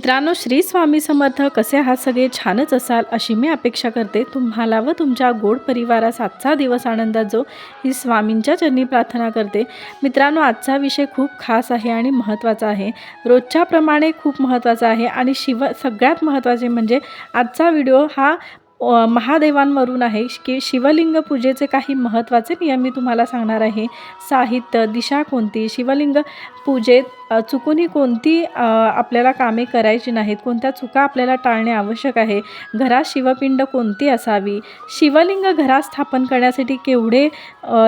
मित्रांनो, श्री स्वामी समर्थ. कसे आहात सगळे? छानच असाल अशी मी अपेक्षा करते. तुम्हाला व तुमच्या गोड परिवारास आजचा दिवस आनंदात जो ही स्वामींच्या चरणी प्रार्थना करते. मित्रांनो, आजचा विषय खूप खास आहे आणि महत्त्वाचा आहे. रोजच्याप्रमाणे खूप महत्त्वाचा आहे आणि सगळ्यात महत्त्वाचे म्हणजे आजचा व्हिडिओ हा महादेवांवरून आहे की शिवलिंग पूजेचे काही महत्त्वाचे नियम मी तुम्हाला सांगणार आहे. साहित्य, दिशा कोणती, शिवलिंग पूजेत चुकूनही कोणती आपल्याला कामे करायची नाहीत, कोणत्या चुका आपल्याला टाळणे आवश्यक आहे, घरात शिवपिंड कोणती असावी, शिवलिंग घरात स्थापन करण्यासाठी केवढे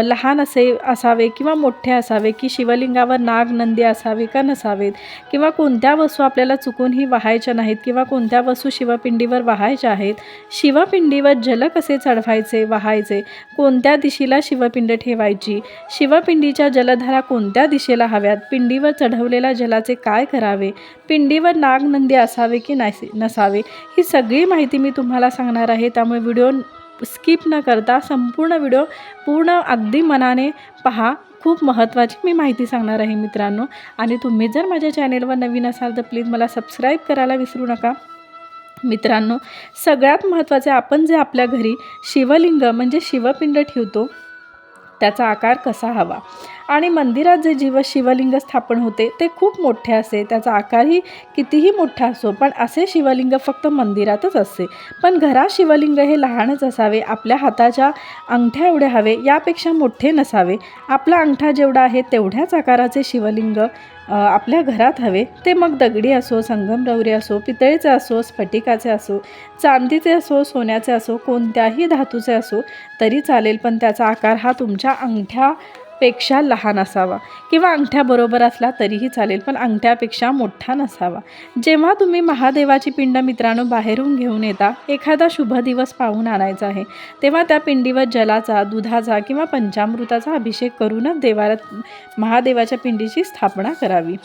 लहान असावे किंवा मोठे असावे, की शिवलिंगावर नाग नंदी असावे का नसावेत, किंवा कोणत्या वस्तू आपल्याला चुकूनही वाहायच्या नाहीत किंवा कोणत्या वस्तू शिवपिंडीवर वाहायच्या आहेत, शिवपिंडीवर जल कसे चढवायचे वाहायचे, कोणत्या दिशेला शिवपिंड ठेवायची, शिवपिंडीच्या जलधारा कोणत्या दिशेला हव्यात, पिंडीवर चढवलेल्या जलाचे काय करावे, पिंडीवर नागनंदी असावे की नसावे, ही सगळी माहिती मी तुम्हाला सांगणार आहे. त्यामुळे व्हिडिओ स्किप न करता संपूर्ण व्हिडिओ पूर्ण अगदी मनाने पहा. खूप महत्त्वाची मी माहिती सांगणार आहे मित्रांनो. आणि तुम्ही जर माझ्या चॅनेलवर नवीन असाल तर प्लीज मला सबस्क्राईब करायला विसरू नका. मित्रांनो, सगळ्यात महत्त्वाचे, आपण जे आपल्या घरी शिवलिंग म्हणजे शिवपिंड ठेवतो त्याचा आकार कसा हवा. आणि मंदिरात जे शिवलिंग स्थापन होते ते खूप मोठे असते, त्याचा आकारही कितीही मोठा असो, पण असे शिवलिंग फक्त मंदिरातच असते. पण घरात शिवलिंग हे लहानच असावे, आपल्या हाताच्या अंगठ्या एवढे हवे, यापेक्षा मोठे नसावे. आपला अंगठा जेवढा आहे तेवढ्याच आकाराचे शिवलिंग आपल्या घरात हवे. ते मग दगडी असो, संगमरवरी असो, पितळेचे असो, स्फटिकाचे असो, चांदीचे असो, सोन्याचे असो, कोणत्याही धातूचे असो तरी चालेल, पण त्याचा आकार हा तुमच्या अंगठ्यापेक्षा लहान असावा, किंवा अंगठ्याबरोबर असला तरीही चालेल, पण अंगठ्यापेक्षा मोठा नसावा. जेव्हा तुम्ही महादेवाची पिंड मित्रांनो बाहेरून घेऊन येता, एखादा शुभ दिवस पाहून आणायचा आहे, तेव्हा त्या पिंडीवर जलाचा, दुधाचा किंवा पंचामृताचा अभिषेक करूनच महादेवाच्या पिंडीची स्थापना करावी.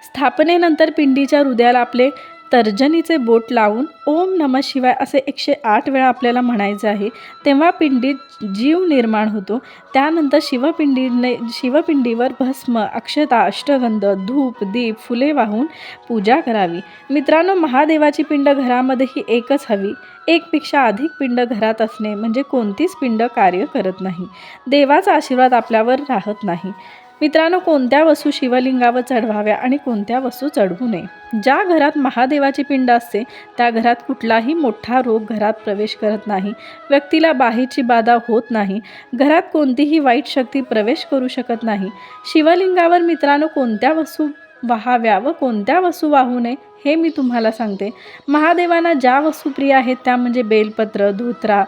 स्थापनेनंतर पिंडीच्या हृदयाला आपले तर्जनीचे बोट लावून ओम नमः शिवाय असे 108 वेळा आपल्याला म्हणायचे आहे. तेव्हा पिंडीत जीव निर्माण होतो. त्यानंतर शिवपिंडीवर भस्म, अक्षता, अष्टगंध, धूप, दीप, फुले वाहून पूजा करावी. मित्रांनो, महादेवाची पिंड घरामध्येही एकच हवी. एकपेक्षा अधिक पिंड घरात असणे म्हणजे कोणतीच पिंड कार्य करत नाही, देवाचा आशीर्वाद आपल्यावर राहत नाही. मित्रांनो, कोणत्या वस्तू शिवलिंगावर चढवाव्या आणि कोणत्या वस्तू चढवू नये. ज्या घरात महादेवाची पिंड असते त्या घरात कुठलाही मोठा रोग घरात प्रवेश करत नाही, व्यक्तीला बाहेरची बाधा होत नाही, घरात कोणतीही वाईट शक्ती प्रवेश करू शकत नाही. शिवलिंगावर मित्रांनो कोणत्या वस्तू वाहाव्या व कोणत्या वस्तू वाहू नये हे मी तुम्हाला सांगते. महादेवांना ज्या वस्तू प्रिय आहेत त्या म्हणजे बेलपत्र, धोत्रा,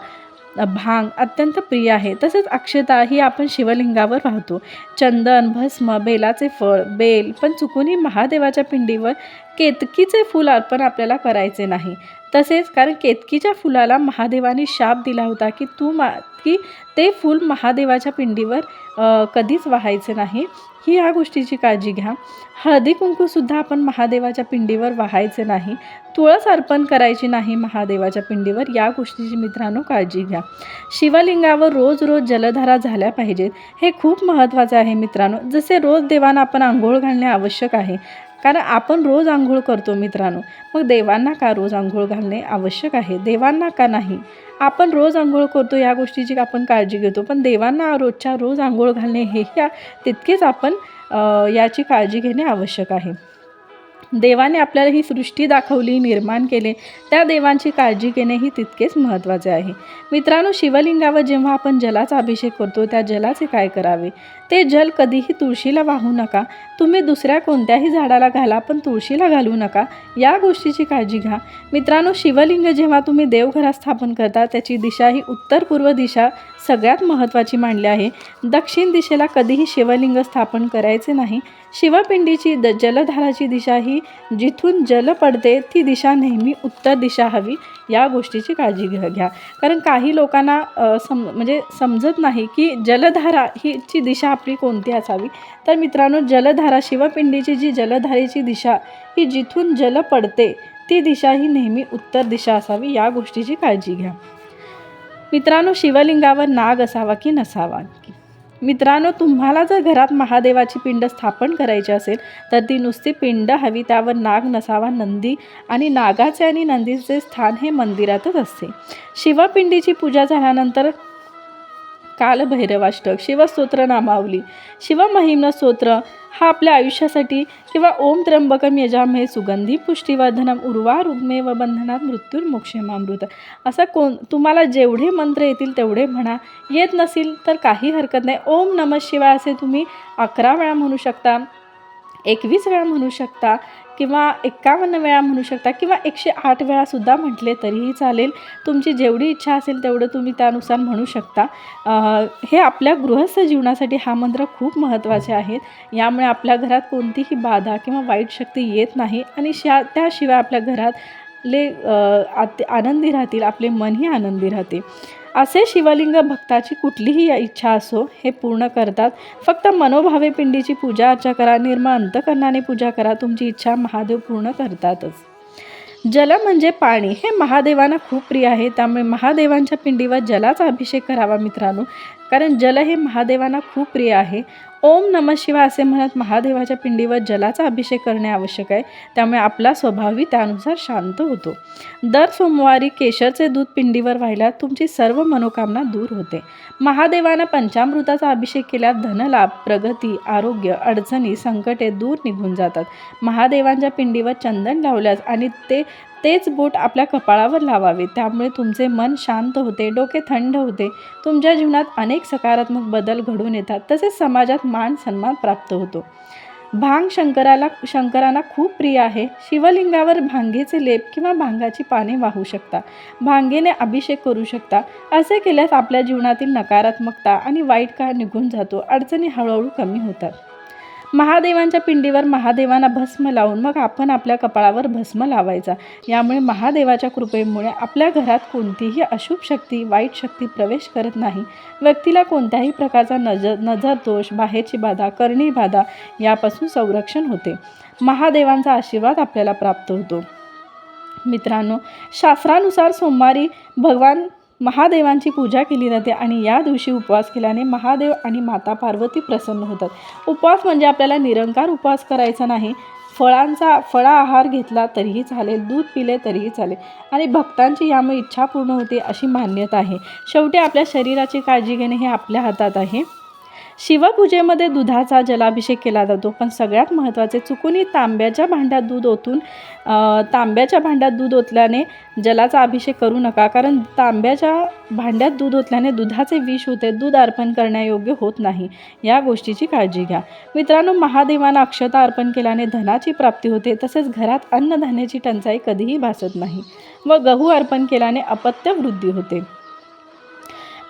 भांग अत्यंत प्रिय आहे. तसेच अक्षता ही आपण शिवलिंगावर वाहतो. चंदन, भस्म, बेलाचे फळ, बेल, पण चुकूनही महादेवाच्या पिंडीवर केतकीचे फूल अर्पण आपल्याला करायचे नाही. तसेच कारण केतकीच्या फुलाला महादेवाने शाप दिला होता की की ते फूल महादेवाच्या पिंडीवर कधीच वाहायचे नाही. ह्या गोष्टीची काळजी घ्या. हळदी कुंकूसुद्धा आपण महादेवाच्या पिंडीवर वाहायचे नाही. तुळस अर्पण करायची नाही महादेवाच्या पिंडीवर, या गोष्टीची मित्रांनो काळजी घ्या. शिवलिंगावर रोज जलधारा झाल्या पाहिजेत, हे खूप महत्त्वाचे आहे मित्रांनो. जसे रोज देवांना आपण आंघोळ घालणे आवश्यक आहे, कारण आपण रोज आंघोळ करतो मित्रांनो, मग देवांना का रोज आंघोळ घालणे आवश्यक आहे, देवांना का नाही. आपण रोज आंघोळ करतो या गोष्टीची आपण काळजी घेतो, पण देवांना रोज आंघोळ घालणे हे तितकेच आपण याची काळजी घेणे आवश्यक आहे. देवाने आपल्याला ही सृष्टी दाखवली, निर्माण केले, त्या देवांची काळजी घेणेही तितकेच महत्त्वाचे आहे. मित्रांनो, शिवलिंगावर जेव्हा आपण जलाचा अभिषेक करतो त्या जलाचे काय करावे. ते जल कधीही तुळशीला वाहू नका. तुम्ही दुसऱ्या कोणत्याही झाडाला घाला, पण तुळशीला घालू नका, या गोष्टीची काळजी घ्या. मित्रांनो, शिवलिंग जेव्हा तुम्ही देवघरात स्थापन करता त्याची दिशा ही उत्तर पूर्व दिशा सगळ्यात महत्त्वाची मानली आहे. दक्षिण दिशेला कधीही शिवलिंग स्थापन करायचे नाही. शिवपिंडीची जलधाराची दिशा ही जिथून जल पडते ती दिशा नेहमी उत्तर दिशा हवी, या गोष्टीची काळजी घ्या. कारण काही लोकांना समजत नाही की जलधारा हीची दिशा आपली कोणती असावी. तर मित्रांनो, जलधारा, शिवपिंडीची जी जलधारेची दिशा ही जिथून जल पडते ती दिशा ही नेहमी उत्तर दिशा असावी, या गोष्टीची काळजी घ्या. मित्रांनो, शिवलिंगावर नाग असावा की नसावा. मित्रांनो, तुम्हाला जर घरात महादेवाची पिंड स्थापन करायची असेल तर ती नुसती पिंड हवी, त्यावर नाग नसावा. नंदी आणि नागाचे आणि नंदीचे स्थान हे मंदिरातच असते. शिवपिंडीची पूजा झाल्यानंतर कालभैरवाष्टक, शिवस्तोत्र नामावली, शिवमहिम्न स्तोत्र हा आपल्या आयुष्यासाठी, किंवा ओम त्र्यंबकम यजामहे सुगंधी पुष्टिवर्धनम उर्वारुग्मेव बंधनात मृत्युर्मोक्षेमामृत, असं तुम्हाला जेवढे मंत्र येतील तेवढे म्हणा. येत नसेल तर काही हरकत नाही. ओम नमः शिवाय असे तुम्ही 11 वेळा म्हणू शकता, 21 वेळा म्हणू शकता, किंवा 51 वेळा म्हणू शकता, किंवा 108 वेळासुद्धा म्हटले तरीही चालेल. तुमची जेवढी इच्छा असेल तेवढं तुम्ही त्यानुसार म्हणू शकता. हे आपल्या गृहस्थ जीवनासाठी हा मंत्र खूप महत्त्वाचे आहेत. यामुळे आपल्या घरात कोणतीही बाधा किंवा वाईट शक्ती येत नाही आणि त्याशिवाय आपल्या घरातले आनंदी राहतील, आपले मनही आनंदी राहते. असे शिवलिंग भक्ताची कुठलीही इच्छा असो हे पूर्ण करतात. फक्त मनोभावे पिंडीची पूजा अर्चा करा, निर्मळ अंतकरणाने पूजा करा, तुमची इच्छा महादेव पूर्ण करतातच. जल म्हणजे पाणी हे महादेवांना खूप प्रिय आहे. त्यामुळे महादेवांच्या पिंडीवर जलाचा अभिषेक करावा मित्रांनो, कारण जल हे महादेवांना खूप प्रिय आहे. ओम नमः शिवाय असे म्हणत महादेवाच्या पिंडीवर जलाचा अभिषेक करणे आवश्यक आहे. त्यामुळे आपला स्वभावही त्यानुसार शांत होतो. दर सोमवारी केशरचे दूध पिंडीवर वाहिल्यास तुमची सर्व मनोकामना दूर होते. महादेवांना पंचामृताचा अभिषेक केल्यास धनलाभ, प्रगती, आरोग्य, अडचणी, संकटे दूर निघून जातात. महादेवांच्या पिंडीवर चंदन लावल्यास आणि तेच बोट आपल्या कपाळावर लावावे. त्यामुळे तुमचे मन शांत होते, डोके थंड होते. तुमच्या जीवनात अनेक सकारात्मक बदल घडून येतात. तसेच समाजात मान सन्मान प्राप्त होतो. भांग शंकरांना खूप प्रिय आहे. शिवलिंगावर भांगेचे लेप किंवा भांगाची पाने वाहू शकता, भांगेने अभिषेक करू शकता. असे केल्यास आपल्या जीवनातील नकारात्मकता आणि वाईट काळ निघून जातो. अडचणी हळूहळू कमी होतात. महादेवांच्या पिंडीवर महादेवांना भस्म लावून मग आपण आपल्या कपाळावर भस्म लावायचा. यामुळे महादेवाच्या कृपेमुळे आपल्या घरात कोणतीही अशुभ शक्ती, वाईट शक्ती प्रवेश करत नाही. व्यक्तीला कोणत्याही प्रकारचा नजर दोष, बाहेरची बाधा, करणी बाधा यापासून संरक्षण होते. महादेवांचा आशीर्वाद आपल्याला प्राप्त होतो. मित्रांनो, शास्त्रानुसार सोमवारी भगवान महादेवांची पूजा केली जाते आणि या दिवशी उपवास केल्याने महादेव आणि माता पार्वती प्रसन्न होतात. उपवास म्हणजे आपल्याला निरंकार उपवास करायचा नाही. फळा आहार घेतला तरीही चालेल, दूध पिले तरीही चालेल आणि भक्तांची यामुळे इच्छा पूर्ण होते अशी मान्यता आहे. शेवटी आपल्या शरीराची काळजी घेणे हे आपल्या हातात आहे. शिवपूजेमध्ये दुधाचा जलाभिषेक केला जातो, पण सगळ्यात महत्त्वाचे चुकूनही तांब्याच्या भांड्यात दूध ओतल्याने जलाचा अभिषेक करू नका, कारण तांब्याच्या भांड्यात दूध ओतल्याने दुधाचे विष होते, दूध अर्पण करण्यायोग्य होत नाही. या गोष्टीची काळजी घ्या. मित्रांनो, महादेवांना अक्षता अर्पण केल्याने धनाची प्राप्ती होते. तसेच घरात अन्नधान्याची टंचाई कधीही भासत नाही व गहू अर्पण केल्याने अपत्य वृद्धी होते.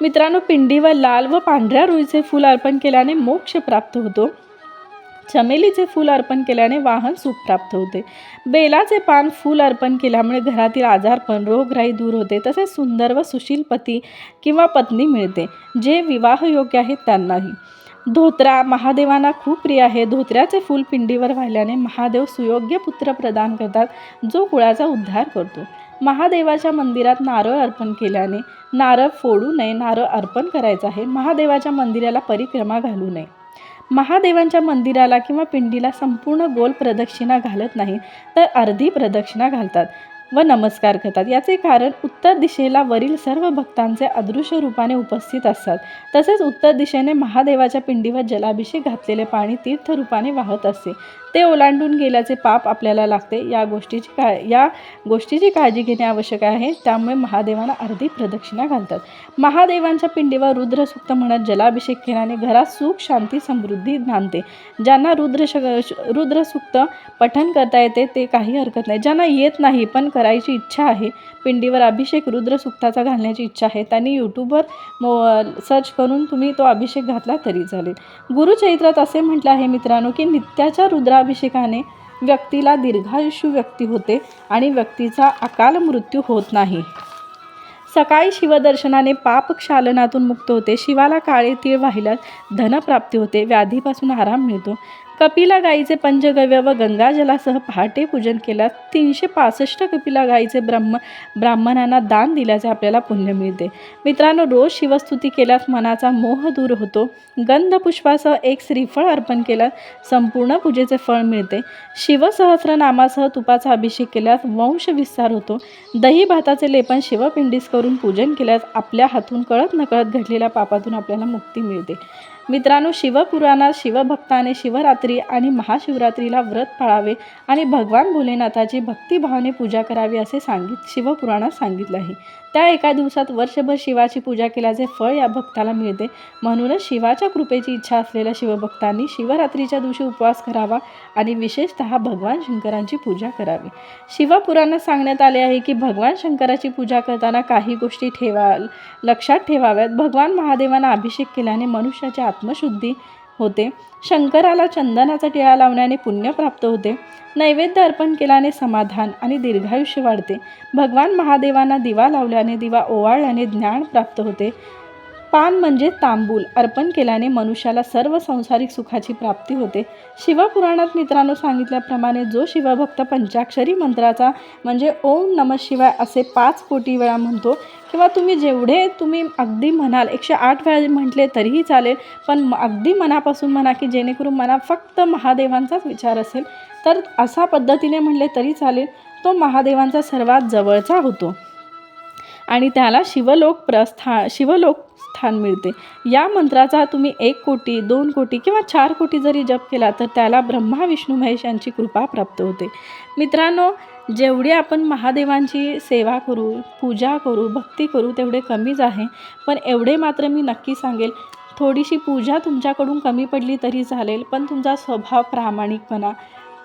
मित्रांनो, पिंडीवर लाल व पांढऱ्या रुईचे फूल अर्पण केल्याने मोक्ष प्राप्त होतो. चमेलीचे फूल अर्पण केल्याने वाहन सुख प्राप्त होते. बेलाचे पान फूल अर्पण केल्यामुळे घरातील आजारपण, रोगराई दूर होते. तसेच सुंदर व सुशील पती किंवा पत्नी मिळते, जे विवाहयोग्य आहेत त्यांनाही. धोत्रा महादेवांना खूप प्रिय आहे. धोत्र्याचे फूल पिंडीवर वाहिल्याने महादेव सुयोग्य पुत्र प्रदान करतात, जो कुळाचा उद्धार करतो. महादेवाच्या मंदिरात नारळ अर्पण केल्याने, नारळ फोडू नये, नारळ अर्पण करायचं आहे. महादेवाच्या मंदिराला परिक्रमा घालू नये. महादेवांच्या मंदिराला किंवा पिंडीला संपूर्ण गोल प्रदक्षिणा घालत नाही, तर अर्धी प्रदक्षिणा घालतात व नमस्कार करतात. याचे कारण उत्तर दिशेला वरील सर्व भक्तांचे अदृश्य रूपाने उपस्थित असतात. तसेच उत्तर दिशेने महादेवाच्या पिंडीवर जलाभिषेक घातलेले पाणी तीर्थरूपाने वाहत असते. ते ओलांडून गेल्याचे पाप आपल्याला लागते. या गोष्टीची काळजी घेणे आवश्यक आहे. त्यामुळे महादेवांना अर्धी प्रदक्षिणा घालतात. महादेवांच्या पिंडीवर रुद्रसूक्त म्हणत जलाभिषेक केल्याने घरात सुख, शांती, समृद्धी नांदते. ज्यांना रुद्रसूक्त पठण करता येते ते काही हरकत नाही. ज्यांना येत नाही पण करायची इच्छा आहे, पिंडीवर अभिषेक रुद्रसूक्ताचा घालण्याची इच्छा आहे, त्यांनी यूट्यूबवर सर्च करून तुम्ही तो अभिषेक घातला तरी चालेल. गुरुचरित्रात असे म्हटले आहे मित्रांनो की नित्याच्या रुद्राभिषेकाने व्यक्तीला दीर्घायुष्य व्यक्ती होते आणि व्यक्तीचा अकाल मृत्यू होत नाही. सकाळी शिवदर्शनाने पापक्षालनातून मुक्त होते. शिवाला काळे तीळ वाहिल्यास धनप्राप्ती होते, व्याधीपासून आराम मिळतो. कपिला गाईचे पंचगव्य व गंगाजलासह पहाटे पूजन केल्यास 365 कपिला गाईचे ब्राह्मणांना दान दिल्याचे आपल्याला पुण्य मिळते. मित्रांनो, रोज शिवस्तुती केल्यास मनाचा मोह दूर होतो. गंधपुष्पासह एक श्रीफळ अर्पण केल्यास संपूर्ण पूजेचे फळ मिळते. शिवसहस्रनामासह तुपाचा अभिषेक केल्यास वंश विस्तार होतो. दही भाताचे लेपन शिवपिंडीस करून पूजन केल्यास आपल्या हातून कळत नकळत घडलेल्या पापातून आपल्याला मुक्ती मिळते. मित्रांनो, शिवपुराणात शिवभक्ताने शिवरात्री आणि महाशिवरात्रीला व्रत पाळावे आणि भगवान भोलेनाथाची भक्तिभावाने पूजा करावी असे शिवपुराणात सांगितले आहे. त्या एका दिवसात वर्षभर शिवाची पूजा केल्याचे फळ या भक्ताला मिळते. म्हणूनच शिवाच्या कृपेची इच्छा असलेल्या शिवभक्तांनी शिवरात्रीच्या दिवशी उपवास करावा आणि विशेषतः भगवान शंकरांची पूजा करावी. शिवपुराणात सांगण्यात आले आहे की भगवान शंकराची पूजा करताना काही गोष्टी लक्षात ठेवाव्यात. भगवान महादेवांना अभिषेक केल्याने मनुष्याची आत्मशुद्धी होते. शंकराला चंदनाचा टिळा लावण्याने पुण्य प्राप्त होते. नैवेद्य अर्पण केल्याने समाधान आणि दीर्घायुष्य वाढते. भगवान महादेवांना दिवा लावल्याने, दिवा ओवाळल्याने ज्ञान प्राप्त होते. पान म्हणजे तांबूल अर्पण केल्याने मनुष्याला सर्व संसारिक सुखाची प्राप्ती होते. शिवपुराणात मित्रांनो सांगितल्याप्रमाणे जो शिवभक्त पंचाक्षरी मंत्राचा म्हणजे ओम नमः शिवाय असे 5 कोटी वेळा म्हणतो किंवा तुम्ही अगदी म्हणाल 108 वेळा म्हटले तरीही चालेल, पण अगदी मनापासून म्हणा की जेणेकरून मनात फक्त महादेवांचाच विचार असेल तर अशा पद्धतीने म्हणले तरी चालेल. तो महादेवांचा सर्वात जवळचा होतो आणि त्याला शिवलोक स्थान मिळते. या मंत्राचा तुम्ही 1 कोटी 2 कोटी किंवा 4 कोटी जरी जप केला तर त्याला ब्रह्मा विष्णू महेश यांची कृपा प्राप्त होते. मित्रांनो, जेवढी आपण महादेवांची सेवा करू, पूजा करू, भक्ती करू तेवढे कमीच आहे. पण एवढे मात्र मी नक्की सांगेल, थोडीशी पूजा तुमच्याकडून कमी पडली तरी चालेल, पण तुमचा स्वभाव प्रामाणिकपणा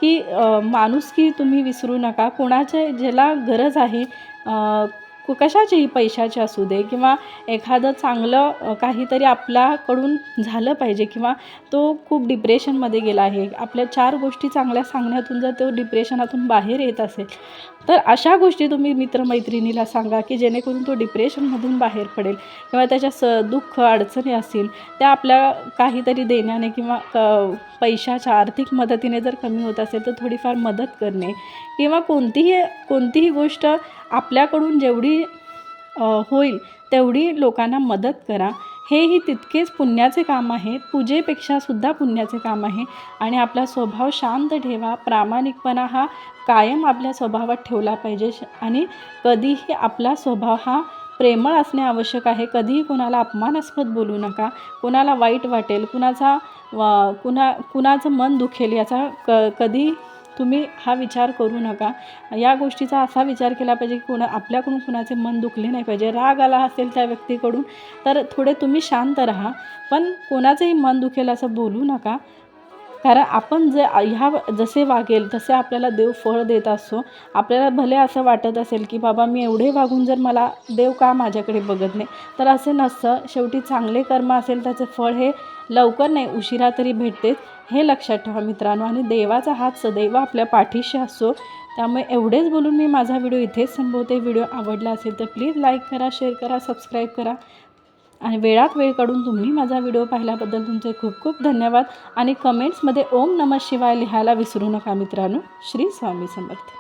की माणुसकी तुम्ही विसरू नका. ज्याला गरज आहे कशाचीही पैशाची असू दे किंवा एखादं चांगलं काहीतरी आपल्याकडून झालं पाहिजे किंवा तो खूप डिप्रेशनमध्ये गेला आहे, आपल्या 4 गोष्टी चांगल्या सांगण्यातून जर तो डिप्रेशनातून बाहेर येत असेल तर अशा गोष्टी तुम्ही मित्रमैत्रिणीला सांगा की जेणेकरून तो डिप्रेशनमधून बाहेर पडेल किंवा त्याच्या दुःख अडचणी असतील त्या आपल्या काहीतरी देण्याने किंवा पैशाच्या आर्थिक मदतीने जर कमी होत असेल तर थोडीफार मदत करणे किंवा कोणतीही गोष्ट आपल्याकडून जेवढी होईल तेवढी लोकांना मदत करा. हेही तितकेच पुण्याचे काम आहे, पूजेपेक्षा सुद्धा पुण्याचे काम आहे. आणि आपला स्वभाव शांत ठेवा. प्रामाणिकपणा हा कायम आपल्या स्वभावात ठेवला पाहिजे आणि कधीही आपला स्वभाव हा प्रेमळ असणे आवश्यक आहे. कधीही कोणाला अपमानास्पद बोलू नका. कोणाला वाईट वाटेल, कुणाचं मन दुखेल याचा कधी तुम्ही हा विचार करू नका. या गोष्टीचा असा विचार केला पाहिजे की आपल्याकडून कुणाचे मन दुखले नाही पाहिजे. राग आला असेल त्या व्यक्तीकडून तर थोडे तुम्ही शांत राहा, पण कोणाचंही मन दुखेल असं बोलू नका. कारण आपण जसे वागेल तसे आपल्याला देव फळ देत असतो. आपल्याला भले असं वाटत असेल की बाबा मी एवढे वागून जर मला देव का माझ्याकडे बघत नाही, तर असं नसतं. शेवटी चांगले कर्म असेल त्याचे फळ हे लवकर नाही उशिरा तरी भेटतेच, हे लक्षात ठेवा मित्रांनो. आणि देवाचा हात सदैव आपल्या पाठीशी असतो. त्यामुळे एवढेच बोलून मी माझा व्हिडिओ इथेच संपवते. व्हिडिओ आवडला असेल तर प्लीज लाईक करा, शेअर करा, सबस्क्राईब करा आणि वेळात वेळ काढून तुम्ही माझा व्हिडिओ पाहिल्याबद्दल तुमचे खूप खूप धन्यवाद. आणि कमेंट्समध्ये ओम नमः शिवाय लिहायला विसरू नका मित्रांनो. श्री स्वामी समर्थ.